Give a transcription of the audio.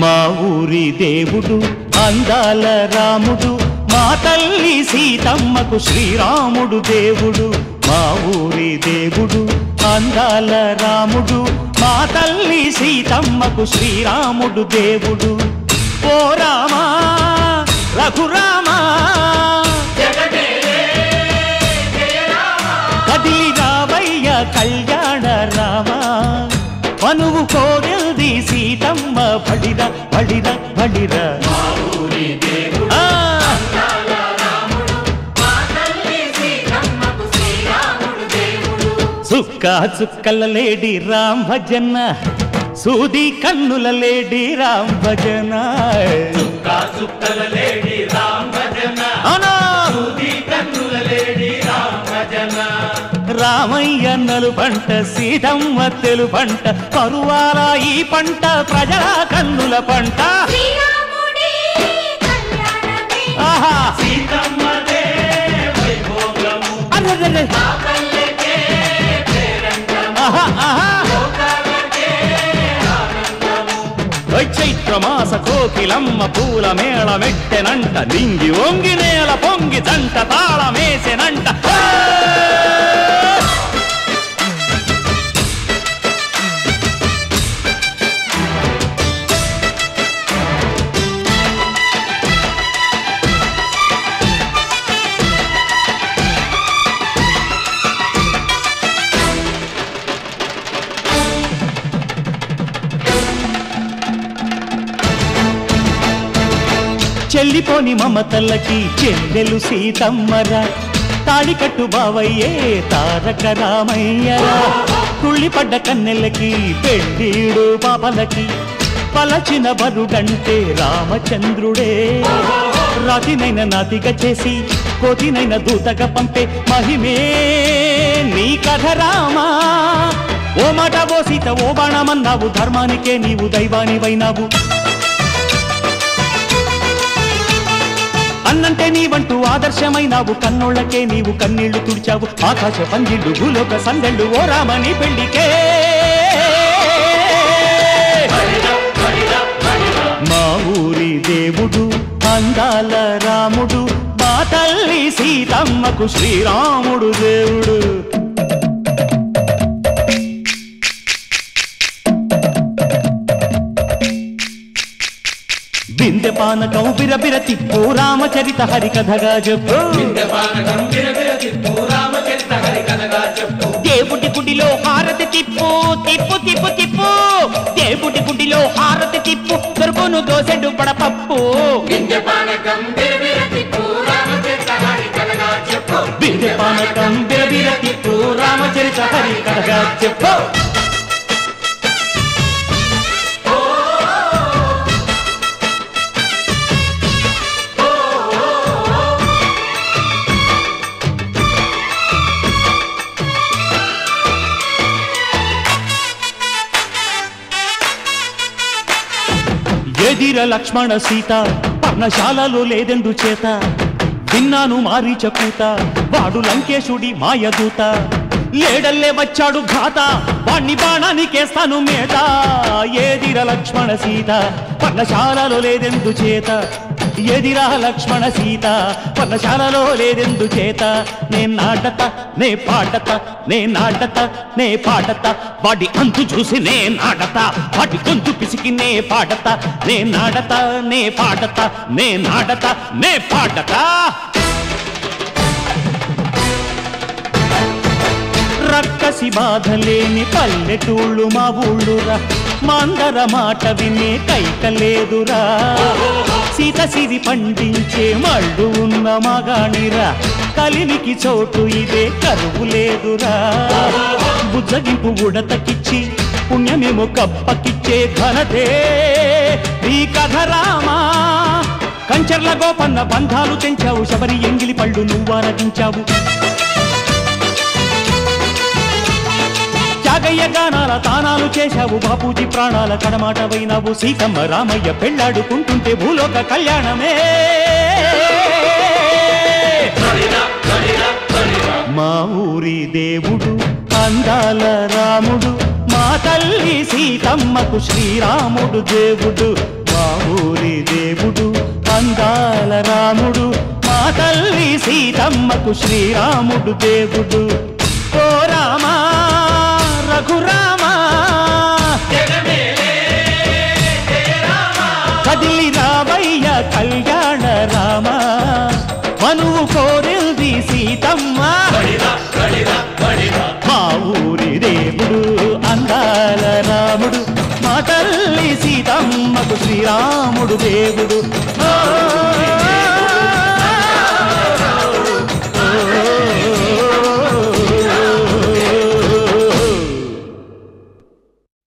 మా ఊరి దేవుడు అందాల రాముడు మా తల్లి సీతమ్మకు శ్రీరాముడు దేవుడు మా ఊరి దేవుడు అందాల రాముడు మా తల్లి సీతమ్మకు శ్రీరాముడు దేవుడు ఓ రామా రఘురామా కదిలి రావయ్య కళ్యాణ రామా మనువు కోరెల్ది సీతమ్మ బడిర బడిర బడిర సుక్క చుక్కల లేడి రామ్ భజన సూది కన్నుల లేడి రామ్ భజన చుక్కల లేడి రామ్ భజన సూది కన్నుల లేడి రామ్ భజన రామయ్య నలు పంట సీతమ్మ తెలు పంట కరువాల ఈ పంట ప్రజల కన్నుల పంట ఆహా సీతమ్మదే వైభోగము అరెరెరె పల్లెకే పేరంటము ఆహా ఆహా లోకాలకే ఆనందము చైత్రమాస కోకిలమ్మ పూల మేళ మెట్టెనంట నింగి వంగి నేల పొంగి జంట తాళమేసెనంట చెల్లిపోని మమతల్లకి చెల్లెలు సీతమ్మరా తాళికట్టు బావయ్యే తారక రామయ్యరా తుళ్ళిపడ్డ కన్నెలకి పెళ్ళీడు పాపలకి పలచిన బరుడంటే రామచంద్రుడే రాతినైన నాతిగా చేసి కోతినైన దూతగా పంపే మహిమే నీ కథ రామా ఓ మాట ఓ సీత ఓ బాణమన్నావు ధర్మానికే నీవు దైవానివైనావు అన్నంటే నీవంటూ ఆదర్శమైనావు కన్నోళ్ళకే నీవు కన్నీళ్లు తుడిచావు ఆకాశ పందిళ్ళు భూలోక సందళ్ళు ఓ రామని పెళ్లికే మా ఊరి దేవుడు అందాల రాముడు మా తల్లి సీతమ్మకు శ్రీరాముడు దేవుడు బిందె పానకం బిరబిర తిప్పు రామచరిత హరికథగా చెప్పు దేవుడి గుడిలో హారతి తిప్పు తిప్పు తిప్పు తిప్పు దేవుడి గుడిలో హారతి తిప్పు దొరుకును దోసెడు పడపప్పు బిందె పానకం బిరబిర తిప్పు రామచరిత హరికథగా చెప్పు ఎదిర లక్ష్మణ సీత పర్ణశాలలో లేదెందు చేత విన్నాను మారీచ కూత వాడు లంకేశుడి మాయదూత లేడల్లే వచ్చాడు ఘాత వాణ్ణి బాణానికేస్తాను మేత ఎదిర లక్ష్మణ సీత పర్ణశాలలో లేదెందు చేత ఎదిరా లక్ష్మణ సీత పర్ణశాలలో లేదెందు చేత నే నాటత నే పాటత నే నాటత నే పాటత వాడి అంతు చూసి నే నాటత వాడి గొంతు పిసికి నే పాటత నే నాటత నే పాటత నే నాటత నే పాటత రక్కసి బాధలేని పల్లెటూళ్ళు మా ఊళ్ళురా మాందర మాట వినే కైకలేదురా సీత సిరి పండించే మళ్ళు ఉన్న మగాణిరా కలినికి చోటు ఇదే కరువు లేదురా బుజ్జగింపు ఉడతకిచ్చి పుణ్యమేమో కప్పకిచ్చే ఘనతే ఈ కథ రామా కంచర్ల గోపన్న బంధాలు తెంచావు శబరి ఎంగిలి పళ్ళు నువ్వారగించావు త్యాగయ్య గానాల తానాలు చేశావు బాపూజీ ప్రాణాల కడమాటవైనావు సీతమ్మ రామయ్య పెళ్లాడుకుంటుంటే భూలోక కళ్యాణమే మా ఊరి దేవుడు అందాల రాముడు మా తల్లి సీతమ్మకు శ్రీరాముడు దేవుడు మా ఊరి దేవుడు అందాల రాముడు మా తల్లి సీతమ్మకు శ్రీరాముడు దేవుడు ఓ రామా రఘురామా కదిలి రావయ్య కళ్యాణ రామ మనువు కోరింది సీతమ్మ మా ఊరి దేవుడు అందాల రాముడు మా తల్లి సీతమ్మకు శ్రీరాముడు దేవుడు